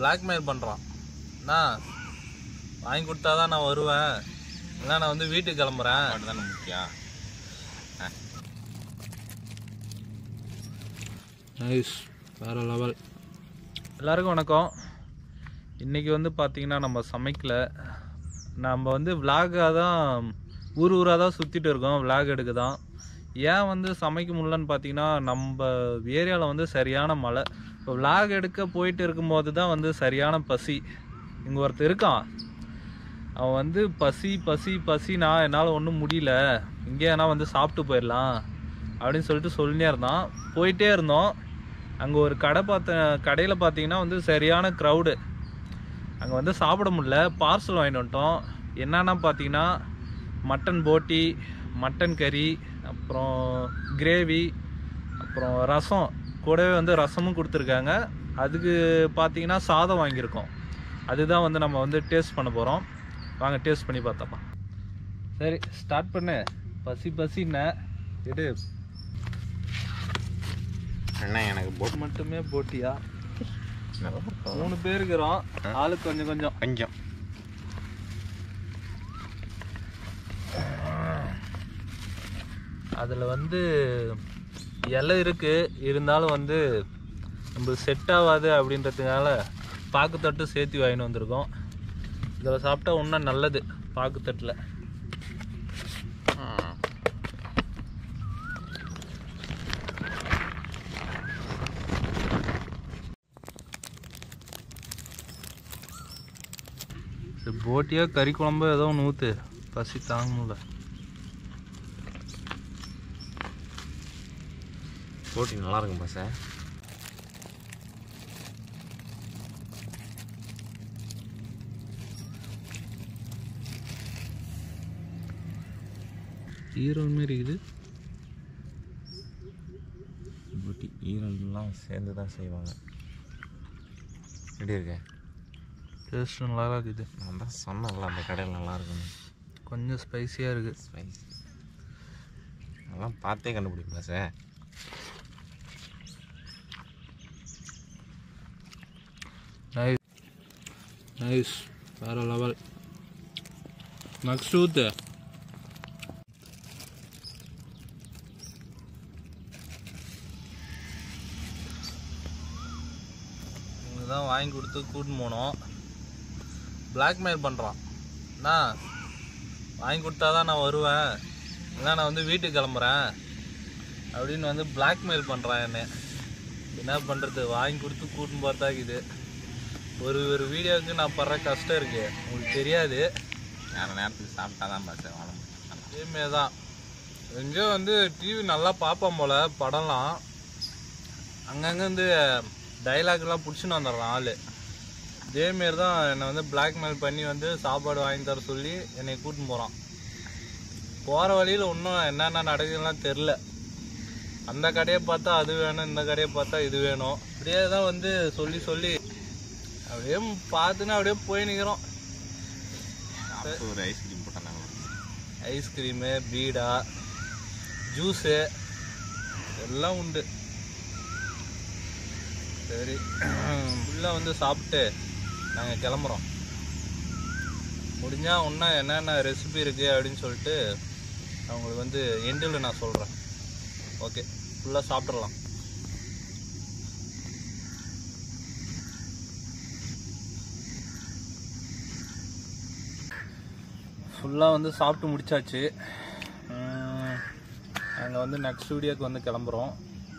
Blackmail பண்ணுறான். நான் வாங்கி கொடுத்தா தான் நான் வருவேன், இல்லை நான் வந்து வீட்டுக்கு கிளம்புறேன். அதுதானே முக்கியம். நைஸ், வேறு லெவல். எல்லாருக்கும் வணக்கம். இன்றைக்கி வந்து பார்த்திங்கன்னா நம்ம சமைக்கல, நம்ம வந்து விலாகாக தான் ஊராக தான் சுற்றிட்டு இருக்கோம், விலாக் எடுக்க தான். ஏன் வந்து சமைக்க முடியலன்னு பார்த்தீங்கன்னா, நம்ம ஏரியாவில் வந்து சரியான மழை. இப்போ விலாக் எடுக்க போயிட்டு இருக்கும்போது தான் வந்து சரியான பசி. இங்கே ஒருத்தர் இருக்கான், அவன் வந்து பசி பசி பசினா என்னால் ஒன்றும் முடியல, இங்கே ஏன்னா வந்து சாப்பிட்டு போயிடலாம் அப்படின்னு சொல்லிட்டு சொல்லினே இருந்தான். போயிட்டே இருந்தோம். அங்கே ஒரு கடையில் பார்த்தீங்கன்னா வந்து சரியான க்ரௌடு. அங்கே வந்து சாப்பிட முடியல, பார்சல் வாங்கிட்டு வந்துட்டோம். என்னன்னா பார்த்தீங்கன்னா மட்டன் போட்டி, மட்டன் கறி, அப்புறம் கிரேவி, அப்புறம் ரசம், கூடவே வந்து ரசமும் கொடுத்துருக்காங்க. அதுக்கு பார்த்தீங்கன்னா சாதம் வாங்கியிருக்கோம். அதுதான் வந்து நம்ம வந்து டேஸ்ட் பண்ண போகிறோம். வாங்க டேஸ்ட் பண்ணி பார்த்தப்பா. சரி ஸ்டார்ட் பண்ணு. பசி பசின்னு எடு. அண்ணா எனக்கு போட் மட்டுமே போட்டியா? 3 பேர் இருக்கிறோம், ஆளுக்கு கொஞ்சம் கொஞ்சம் கொஞ்சம். அதில் வந்து இலை இருக்குது, இருந்தாலும் வந்து நம்ம செட் ஆகாது அப்படின்றதுனால பாக்குத்தட்டு சேர்த்து வாங்கிட்டு வந்திருக்கோம். இதில் சாப்பிட்டா இன்னும் நல்லது பாக்குத்தட்டில். போட்டியா கறி குழம்பு ஏதோ ஒன்று ஊற்று, பசி தாங்கல. போட்டி நல்லா இருக்கும்பா சார். ஈரல் மாரி இருக்குது. போட்டி ஈரல்லாம் சேர்ந்து தான் செய்வாங்க. எப்படி இருக்கு? டேஸ்ட் நல்லா இருக்குது. நான் தான் சொன்னேன்ல அந்த கடையில் நல்லா இருக்குன்னு. கொஞ்சம் ஸ்பைஸியாக இருக்குது. ஸ்பைஸ் அதெல்லாம் பார்த்தே கண்டுபிடிப்பா சார். நைஸ் நைஸ், வேறு லெவல். நெக்ஸ்ட் ஊற்று. இவங்க தான் வாங்கி கொடுத்து கூட்டின்னு போனோம். பிளாக்மெயில் பண்ணுறான். நான் வாங்கி கொடுத்தா தான் நான் வருவேன், இல்லை நான் வந்து வீட்டுக்கு கிளம்புறேன் அப்படின்னு வந்து பிளாக்மெயில் பண்ணுறான் என்ன. என்ன பண்ணுறது, வாங்கி கொடுத்து கூட்டின்னு பார்த்தாக்குது. ஒரு வீடியோவுக்கு நான் படுற கஷ்டம் இருக்குது, உங்களுக்கு தெரியாது. வேறு நேரத்துக்கு சாப்பிட்டா தான் சார் வாழ முடியும். அதேமாரி தான் எங்கேயோ வந்து டிவி நல்லா பார்ப்போம் போல், படம்லாம் அங்கங்கே வந்து டைலாக்லாம் பிடிச்சின்னு வந்துடுறான் ஆள். இதேமாரி தான் என்னை வந்து பிளாக்மெயில் பண்ணி வந்து சாப்பாடு வாங்கி தர சொல்லி என்னை கூட்டின்னு போகிறான். போகிற வழியில் இன்னும் என்னென்ன நடக்குதுலாம் தெரில. அந்த கடையை பார்த்தா அது வேணும், இந்த கடையை பார்த்தா இது வேணும், இப்படியே தான் வந்து சொல்லி சொல்லி அப்படியே பார்த்துன்னு அப்படியே போய் நிற்கிறோம். ஒரு ஐஸ்கிரீம் போட்டாங்க. ஐஸ்கிரீமு, பீடா, ஜூஸு எல்லாம் உண்டு. சரி ஃபுல்லாக வந்து சாப்பிட்டு நாங்கள் கிளம்புறோம். முடிஞ்சால் இன்னும் என்னென்ன ரெசிபி இருக்குது அப்படின்னு சொல்லிட்டு அவங்களுக்கு வந்து எண்டில் நான் சொல்கிறேன். ஓகே, ஃபுல்லாக சாப்பிட்றலாம். ஃபுல்லாக வந்து சாப்பிட்டு முடிச்சாச்சு. நாங்கள் வந்து நெக்ஸ்ட் வீடியோக்கு வந்து கிளம்புறோம்.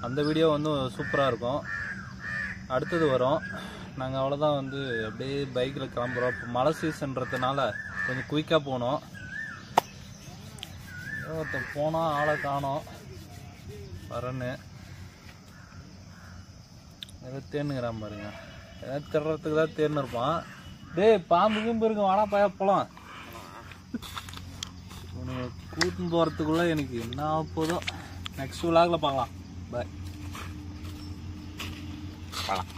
அந்த வீடியோ வந்து சூப்பராக இருக்கும், அடுத்தது வரும். நாங்கள் அவ்வளோதான் வந்து அப்படியே பைக்கில் கிளம்புறோம். இப்போ மழை சீசன்றதுனால கொஞ்சம் குயிக்காக போனோம். ஒருத்தர் போனால் ஆளை காணோம் வரன்னு. ஏதோ தேனுங்கிறான் பாருங்க, ஏதாவது திடுறதுக்கு தான் தேர்னு இருப்பான். டேய் பாம்பு கிம்பு இருக்கும், வாடா பையா போகலாம். உனக்கு கூட்டின்னு போகிறதுக்குள்ளே எனக்கு என்ன போதும். நெக்ஸ்ட் விலாகில் பார்க்கலாம். பாய். பார்க்கலாம்.